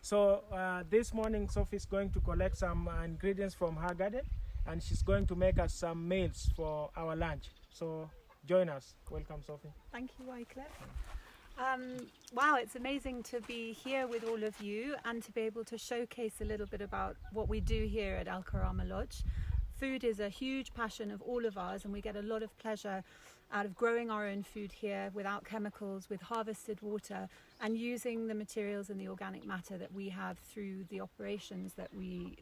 So this morning Sophie's going to collect some ingredients from her garden, and she's going to make us some meals for our lunch. So join us. Welcome, Sophie. Thank you, Wycliffe. Wow, it's amazing to be here with all of you and to be able to showcase a little bit about what we do here at Karama Lodge. Food is a huge passion of all of ours, and we get a lot of pleasure out of growing our own food here without chemicals, with harvested water, and using the materials and the organic matter that we have through the operations that we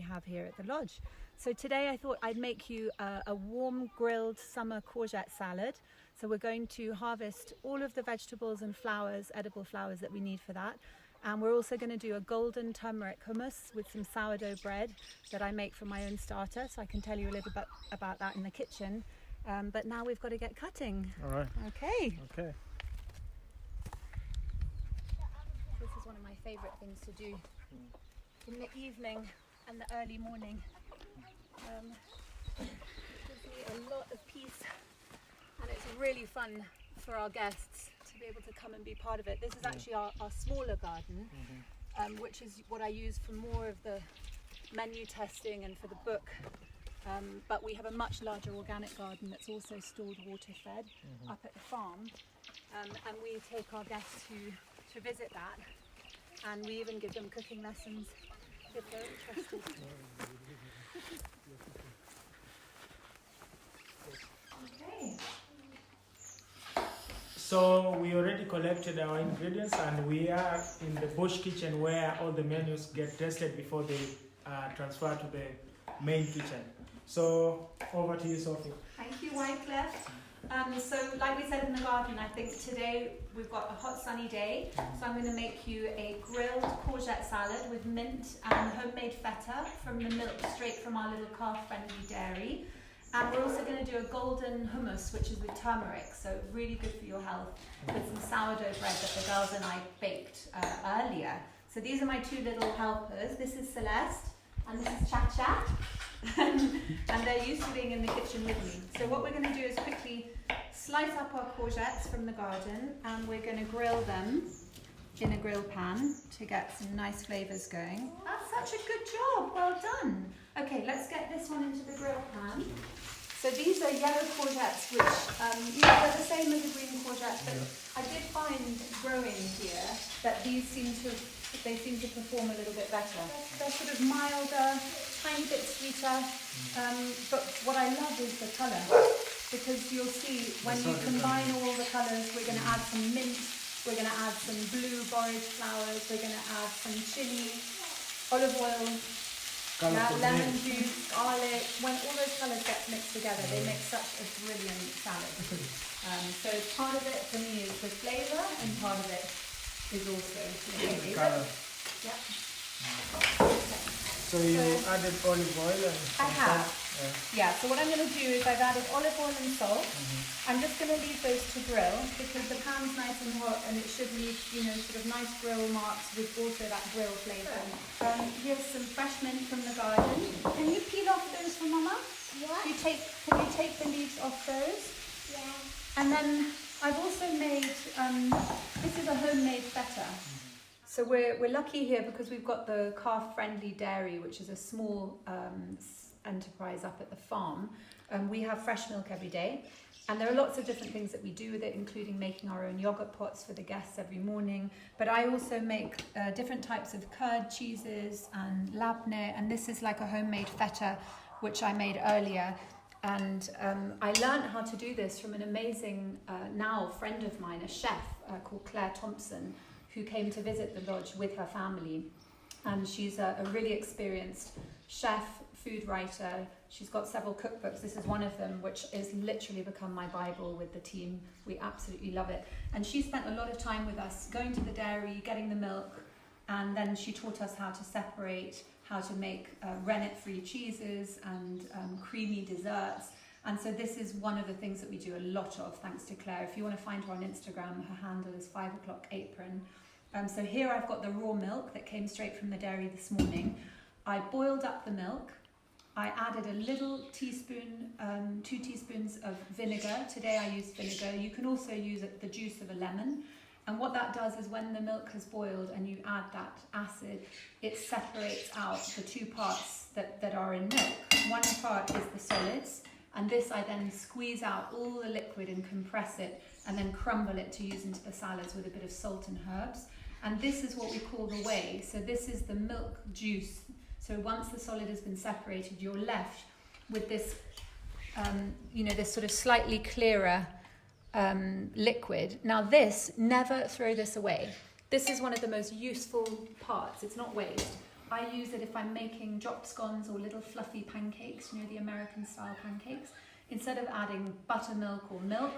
have here at the lodge. So today I thought I'd make you a warm grilled summer courgette salad. So we're going to harvest all of the vegetables and flowers, edible flowers that we need for that. And we're also going to do a golden turmeric hummus with some sourdough bread that I make from my own starter. So I can tell you a little bit about that in the kitchen. But now we've got to get cutting. All right. Okay. Okay. This is one of my favourite things to do in the evening and the early morning. It gives me a lot of peace, and it's really fun for our guests to be able to come and be part of it. This is actually our smaller garden, which is what I use for more of the menu testing and for the book. But we have a much larger organic garden that's also stored water fed up at the farm, and we take our guests to visit that, and we even give them cooking lessons if they're interested. Okay. So we already collected our ingredients, and we are in the bush kitchen where all the menus get tested before they transfer to the main kitchen. So over to you, Sophie. Thank you, Wycliffe. So like we said in the garden, I think today we've got a hot sunny day, so I'm going to make you a grilled courgette salad with mint and homemade feta from the milk straight from our little calf-friendly dairy. And we're also going to do a golden hummus, which is with turmeric, so really good for your health, with some sourdough bread that the girls and I baked earlier. So these are my two little helpers. This is Celeste and this is Cha-Cha. And they're used to being in the kitchen with me. So what we're going to do is quickly slice up our courgettes from the garden, and we're going to grill them in a grill pan to get some nice flavours going. That's such a good job, well done. Okay, let's get this one into the grill pan. So these are yellow courgettes, which they're the same as the green courgette, but I did find growing here that these seem to perform a little bit better. They're sort of milder, tiny bit sweeter, but what I love is the colour, because you'll see when you combine all the colours, we're going to add some mint, we're going to add some blue borage flowers, we're going to add some chilli, olive oil, lemon juice, garlic. When all those colours get mixed together, they make such a brilliant salad. So part of it for me is the flavour, and part of it is also the colour. Yep. So you added olive oil and I have. Yeah, so what I'm going to do is I've added olive oil and salt. I'm just going to leave those to grill because the pan's nice and hot, and it should leave, sort of nice grill marks with also that grill flavour. Here's some fresh mint from the garden. Can you peel off those for Mama? What? Can you take the leaves off those? Yeah. And then I've also made, this is a homemade feta. So we're lucky here because we've got the calf-friendly dairy, which is a small enterprise up at the farm. We have fresh milk every day, and there are lots of different things that we do with it, including making our own yogurt pots for the guests every morning. But I also make different types of curd cheeses and labneh, and this is like a homemade feta, which I made earlier. And I learned how to do this from an amazing now friend of mine, a chef called Claire Thompson, who came to visit the lodge with her family. And she's a really experienced chef, food writer. She's got several cookbooks. This is one of them, which has literally become my Bible with the team. We absolutely love it. And she spent a lot of time with us, going to the dairy, getting the milk, and then she taught us how to separate, how to make rennet-free cheeses and creamy desserts. And so this is one of the things that we do a lot of, thanks to Claire. If you want to find her on Instagram, her handle is 5 o'clock apron. So here I've got the raw milk that came straight from the dairy this morning. I boiled up the milk. I added a little teaspoon, 2 teaspoons of vinegar. Today I used vinegar. You can also use the juice of a lemon. And what that does is when the milk has boiled and you add that acid, it separates out the two parts that are in milk. One part is the solids, and this I then squeeze out all the liquid and compress it and then crumble it to use into the salads with a bit of salt and herbs. And this is what we call the whey. So this is the milk juice. So once the solid has been separated, you're left with this, this sort of slightly clearer liquid. Now this, never throw this away. This is one of the most useful parts. It's not waste. I use it if I'm making drop scones or little fluffy pancakes, the American style pancakes. Instead of adding buttermilk or milk,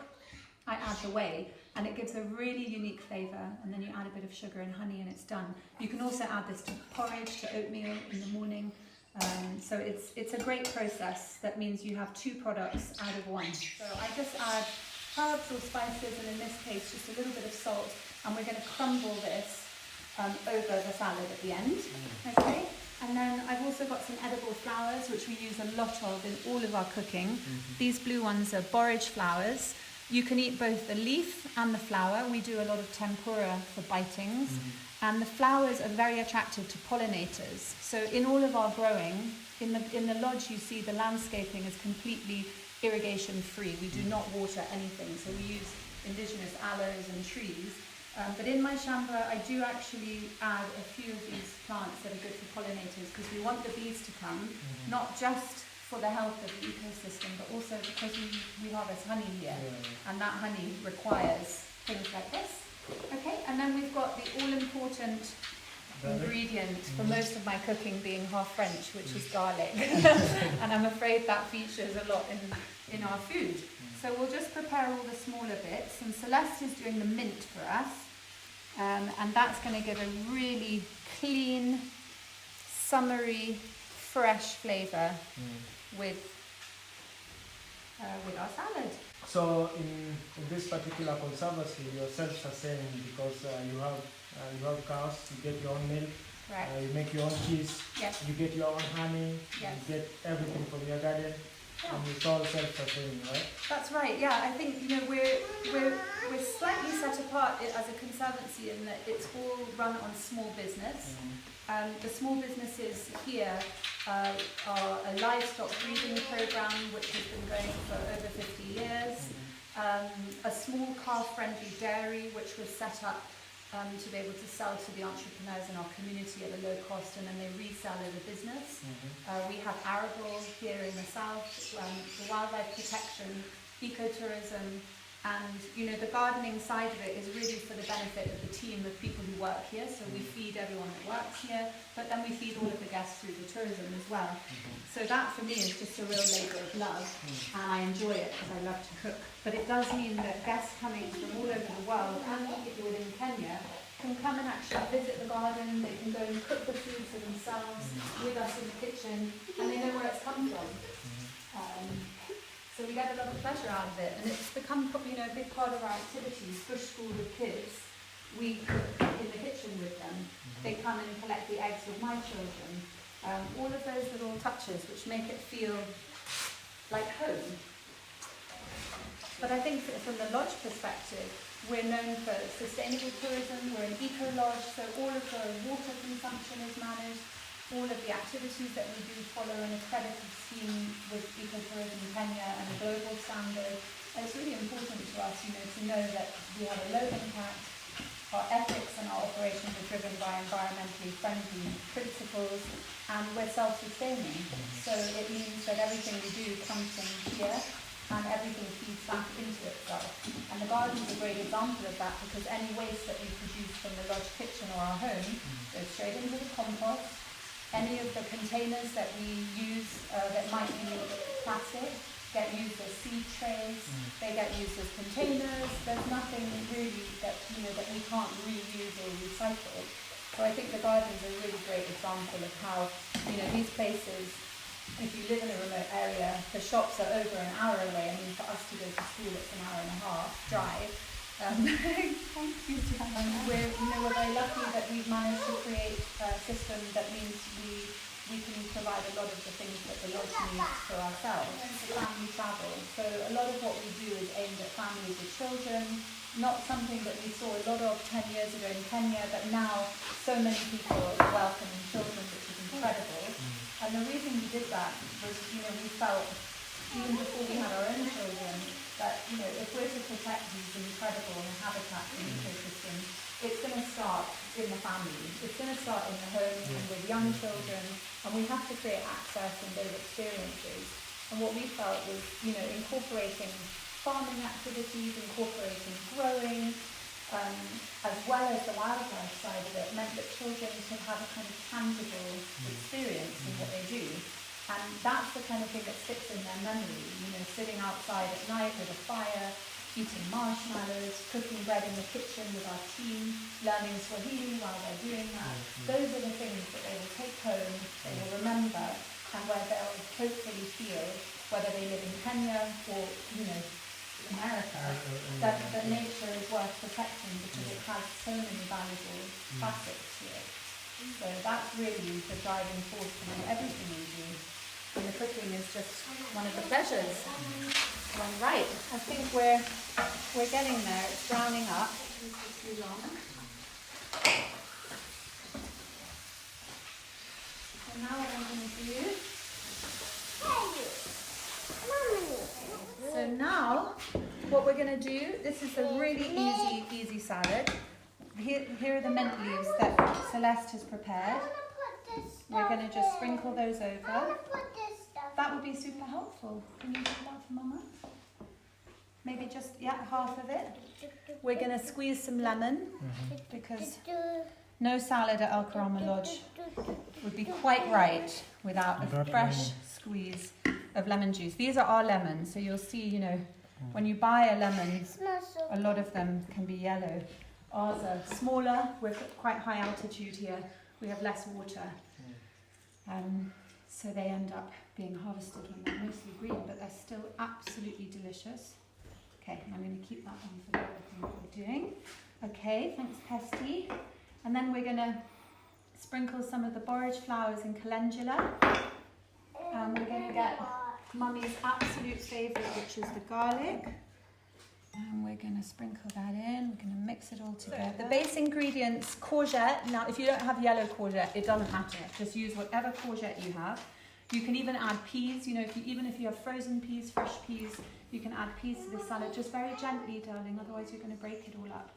I add the whey, and it gives a really unique flavour, and then you add a bit of sugar and honey and it's done. You can also add this to porridge, to oatmeal in the morning. So it's a great process. That means you have two products out of one. So I just add herbs or spices, and in this case just a little bit of salt, and we're going to crumble this over the salad at the end. Okay, and then I've also got some edible flowers which we use a lot of in all of our cooking. These blue ones are borage flowers. You can eat both the leaf and the flower. We do a lot of tempura for bitings, and the flowers are very attractive to pollinators. So in all of our growing, in the lodge you see the landscaping is completely irrigation free. We do not water anything, so we use indigenous aloes and trees. But in my shamba, I do actually add a few of these plants that are good for pollinators, because we want the bees to come, not just for the health of the ecosystem, but also because we harvest honey here, and that honey requires things like this. Okay, and then we've got the all-important ingredient for most of my cooking being half French, which is garlic. And I'm afraid that features a lot in our food. So we'll just prepare all the smaller bits, and Celeste is doing the mint for us, and that's going to give a really clean, summery, fresh flavour with our salad. So in this particular conservancy, you're self-sustaining because you have cows, you get your own milk, Right. You make your own cheese, Yes. you get your own honey, Yes. you get everything from your garden, and it's all self-sustaining, right? That's right. Yeah, I think we're slightly set apart as a conservancy in that it's all run on small business. The small businesses here are a livestock breeding program which has been going for over 50 years. A small calf-friendly dairy which was set up to be able to sell to the entrepreneurs in our community at a low cost, and then they resell as a business. We have arable here in the south, the wildlife protection, ecotourism, and the gardening side of it is really for the benefit of the team of people who work here. So we feed everyone that works here, but then we feed all of the guests through the tourism as well. So that for me is just a real labour of love, and I enjoy it because I love to cook. But it does mean that guests coming from all over the world, and people within Kenya, can come and actually visit the garden. They can go and cook the food for themselves with us in the kitchen, and they know where it's come from. So we get a lot of pleasure out of it, and it's become a big part of our activities. Bush School with kids, we cook in the kitchen with them. They come and collect the eggs with my children. All of those little touches which make it feel like home. But I think from the lodge perspective, we're known for sustainable tourism. We're an eco-lodge, so all of the water consumption is managed. All of the activities that we do follow an accredited scheme with Ecotourism Kenya and a global standard. And it's really important to us, to know that we have a low impact. Our ethics and our operations are driven by environmentally friendly principles, and we're self-sustaining. So it means that everything we do comes from here, and everything feeds back into itself. And the garden's a great example of that, because any waste that we produce from the lodge kitchen or our home goes straight into the compost. Any of the containers that we use that might be plastic get used as seed trays. They get used as containers. There's nothing really that that we can't reuse or recycle. So I think the garden is a really great example of how these places, if you live in a remote area, the shops are over an hour away. I mean, for us to go to school, it's an hour and a half drive. Thank you, Jan. We're very lucky that we've managed to create a system that means we can provide a lot of the things that the lodge needs for ourselves. Family travel. So a lot of what we do is aimed at families with children. not something that we saw a lot of 10 years ago in Kenya, but now so many people are welcoming children, which is incredible. And the reason we did that was, we felt, even before we had our own children, that, if we're to protect these incredible habitats and ecosystems, it's going to start in the family. It's going to start in the home and with young children, and we have to create access and those experiences. And what we felt was, incorporating farming activities, incorporating growing, as well as the wildlife side of it, meant that children could have a kind of tangible experience in what they do. And that's the kind of thing that sticks in their memory, sitting outside at night with a fire, eating marshmallows, cooking bread in the kitchen with our team, learning Swahili while they're doing that. Those are the things that they will take home, they will remember, and where they'll hopefully feel, whether they live in Kenya or, America, that nature is worth protecting because it has so many valuable facets to it. So that's really the driving force behind everything we do. And the cooking is just one of the pleasures. Right, I think we're getting there. It's browning up. This is too long. So now what I'm going to do. So now, what we're going to do. This is a really easy salad. Here are the mint leaves that Celeste has prepared. We're going to just sprinkle those over. That would be super helpful. Can you do that for Mama? Maybe just, half of it. We're going to squeeze some lemon because no salad at Karama Lodge would be quite right without a fresh squeeze of lemon juice. These are our lemons, so you'll see, when you buy a lemon, a lot of them can be yellow. Ours are smaller, we're quite high altitude here, we have less water. So they end up being harvested when they're mostly green, but they're still absolutely delicious. Okay, I'm going to keep that on for the other thing that we're doing. Okay, thanks Pesty. And then we're going to sprinkle some of the borage flowers and calendula. We're going to get Mummy's absolute favourite, which is the garlic. And we're going to sprinkle that in. We're going to mix it all together. The base ingredients, courgette. Now, if you don't have yellow courgette, it doesn't matter. Just use whatever courgette you have. You can even add peas. Even if you have frozen peas, fresh peas, you can add peas to the salad. Just very gently, darling. Otherwise, you're going to break it all up.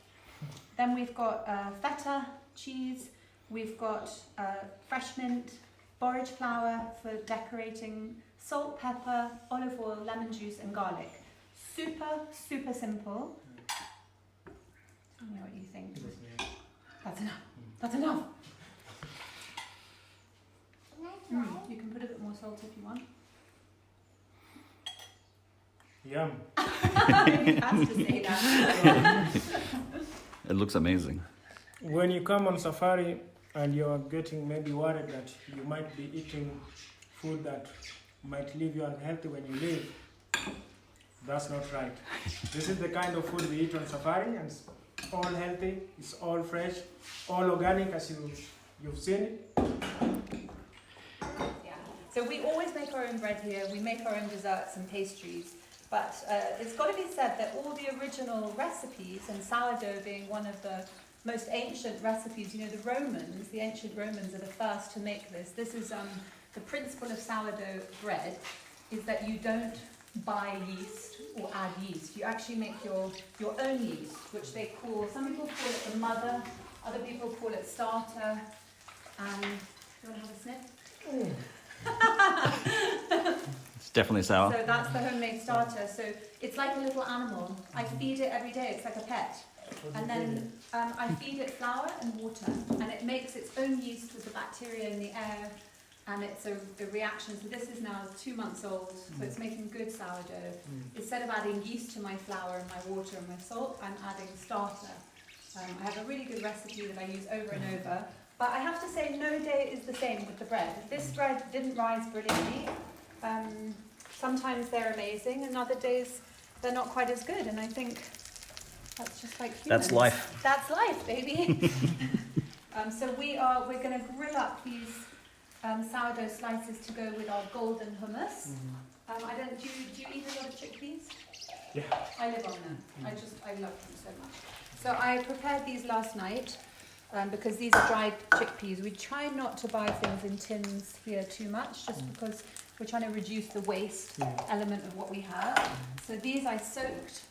Then we've got feta cheese. We've got fresh mint, borage flour for decorating, salt, pepper, olive oil, lemon juice, and garlic. Super simple. Tell me what you think. That's enough. That's enough. You can put a bit more salt if you want. Yum. You have to say that. It looks amazing. When you come on safari and you're getting maybe worried that you might be eating food that might leave you unhealthy when you leave, that's not right. This is the kind of food we eat on safari, and it's all healthy, it's all fresh, all organic as you've seen it. Yeah. So we always make our own bread here. We make our own desserts and pastries. But it's got to be said that all the original recipes, and sourdough being one of the most ancient recipes, the Romans, the ancient Romans are the first to make this. This is the principle of sourdough bread, is that you don't buy yeast or add yeast. You actually make your own yeast, which they call, some people call it the mother, other people call it starter. And you want to have a sniff? It's definitely sour. So that's the homemade starter. So it's like a little animal. I feed it every day. It's like a pet. And then I feed it flour and water, and it makes its own yeast with the bacteria in the air, and it's a reaction. So this is now 2 months old, so it's making good sourdough. Instead of adding yeast to my flour and my water and my salt, I'm adding starter. I have a really good recipe that I use over and over. But I have to say, no day is the same with the bread. This bread didn't rise brilliantly. Sometimes they're amazing, and other days they're not quite as good. And I think that's just like humans. That's life. That's life, baby. So we're going to grill up these sourdough slices to go with our golden hummus. I don't. Do you eat a lot of chickpeas? Yeah. I live on them. I love them so much. So I prepared these last night because these are dried chickpeas. We try not to buy things in tins here too much, just because we're trying to reduce the waste element of what we have. So these I soaked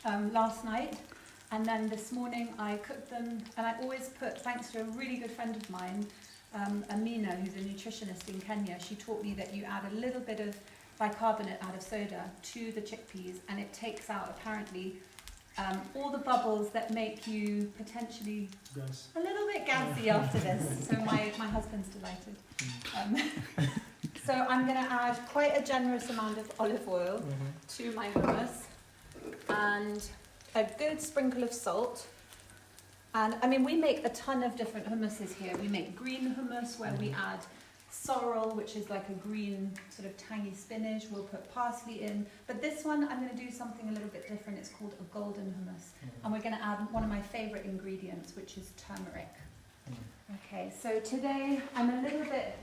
last night, and then this morning I cooked them. And I always put, thanks to a really good friend of mine, Amina, who's a nutritionist in Kenya, she taught me that you add a little bit of bicarbonate out of soda to the chickpeas, and it takes out apparently all the bubbles that make you potentially a little bit gassy after this. So my husband's delighted. So I'm going to add quite a generous amount of olive oil to my hummus, and a good sprinkle of salt. And I mean, we make a ton of different hummuses here. We make green hummus where we add sorrel, which is like a green sort of tangy spinach. We'll put parsley in. But this one, I'm going to do something a little bit different. It's called a golden hummus. And we're going to add one of my favorite ingredients, which is turmeric. Okay, so today I'm a little bit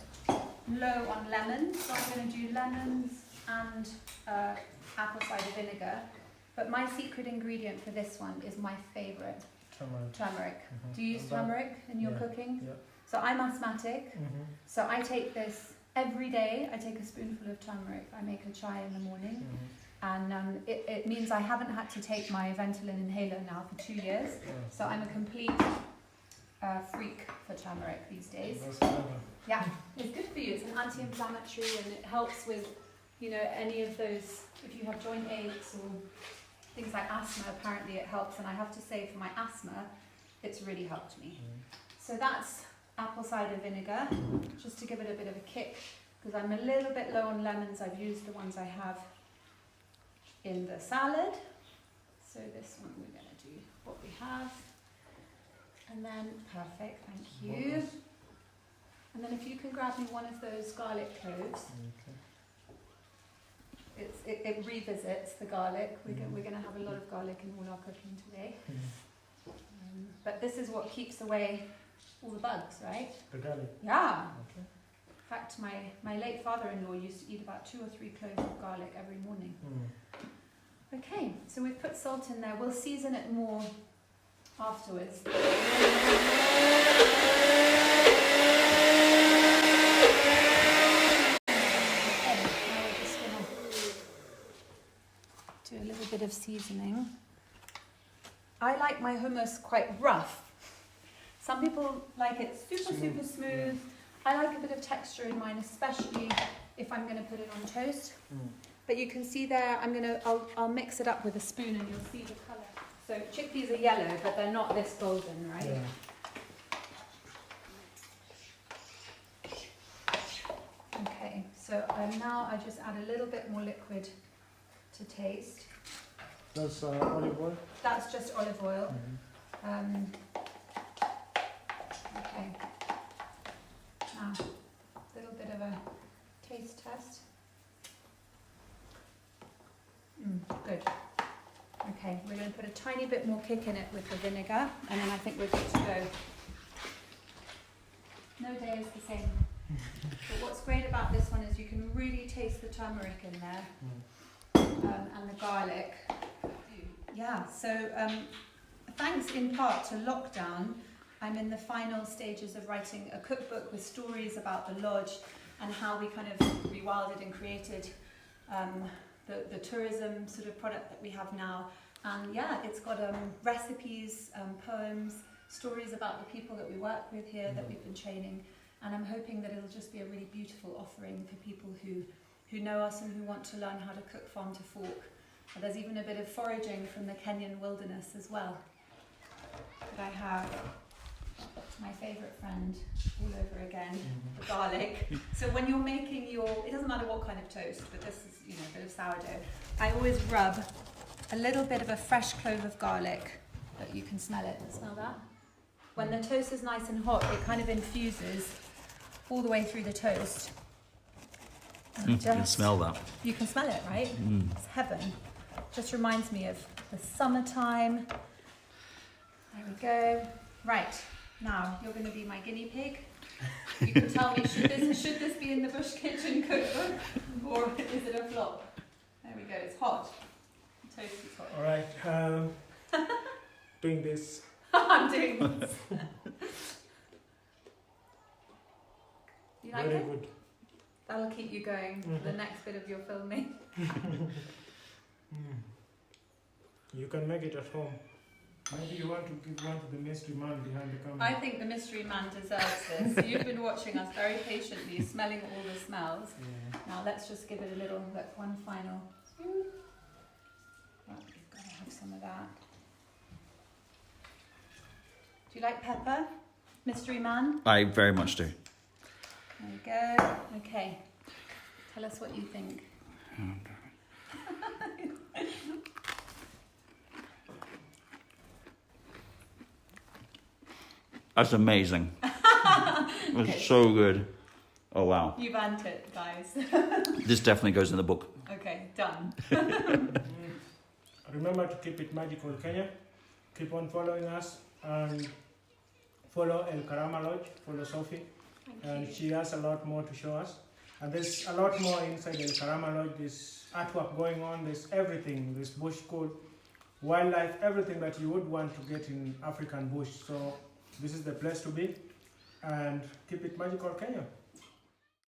low on lemons. So I'm going to do lemons and apple cider vinegar. But my secret ingredient for this one is my favorite. Turmeric. Do you use turmeric in your cooking? Yeah. So I'm asthmatic, so I take this every day. I take a spoonful of turmeric. I make a chai in the morning, and it means I haven't had to take my Ventolin inhaler now for 2 years. So I'm a complete freak for turmeric these days. Yeah, it's good for you. It's an anti-inflammatory, and it helps with, you know, any of those, if you have joint aches or things like asthma. Apparently it helps, and I have to say for my asthma, it's really helped me. So that's apple cider vinegar, just to give it a bit of a kick, because I'm a little bit low on lemons. I've used the ones I have in the salad. So this one we're going to do what we have. And then, perfect, thank you. And then if you can grab me one of those garlic cloves. It revisits the garlic. We're going to have a lot of garlic in all our cooking today. But this is what keeps away all the bugs, right? The garlic? Yeah. Okay. In fact, my late father-in-law used to eat about 2 or 3 cloves of garlic every morning. Okay, so we've put salt in there. We'll season it more afterwards. Do a little bit of seasoning. I like my hummus quite rough. Some people like it super smooth. I like a bit of texture in mine, especially if I'm going to put it on toast. But you can see there, I'll mix it up with a spoon and you'll see the colour. So chickpeas are yellow, but they're not this golden, right? Yeah. Okay, so now I just add a little bit more liquid to taste. That's olive oil? That's just olive oil. Okay. Now, a little bit of a taste test. Good. Okay, we're going to put a tiny bit more kick in it with the vinegar, and then I think we're good to go. No day is the same. But what's great about this one is you can really taste the turmeric in there, and the garlic. Yeah, so thanks in part to lockdown, I'm in the final stages of writing a cookbook with stories about the lodge and how we kind of rewilded and created the tourism sort of product that we have now. And yeah, it's got recipes, poems, stories about the people that we work with here that we've been training. And I'm hoping that it'll just be a really beautiful offering for people who know us and who want to learn how to cook farm to fork. And there's even a bit of foraging from the Kenyan wilderness as well. But I have my favourite friend all over again, the garlic. So when you're making it doesn't matter what kind of toast, but this is, you know, a bit of sourdough. I always rub a little bit of a fresh clove of garlic. But you can smell it. Smell that? When the toast is nice and hot, it kind of infuses all the way through the toast. You can smell that. You can smell it, right? It's heaven. Just reminds me of the summertime. There we go. Right, now you're going to be my guinea pig. You can tell me, should this be in the Bush Kitchen cookbook, or is it a flop? There we go, it's hot. Toast is hot. Alright, doing this. I'm doing this. You like Very it? good. That'll keep you going for the next bit of your filming. You can make it at home. Maybe you want to give one to the mystery man behind the camera. I think the mystery man deserves this. You've been watching us very patiently, smelling all the smells. Yeah. Now let's just give it a little, look, one final. Right, we've got to have some of that. Do you like pepper, mystery man? I very much do. There we go. Okay, tell us what you think. That's amazing. It's so good. Oh wow. You've earned it, guys. This definitely goes in the book. Okay, done. Remember to keep it magical, Kenya. Keep on following us and follow El Karama Lodge, follow Sophie. And she has a lot more to show us. And there's a lot more inside El Karama Lodge. There's artwork going on, there's everything. There's bush code, wildlife, everything that you would want to get in African bush. So this is the place to be. And keep it magical, Kenya.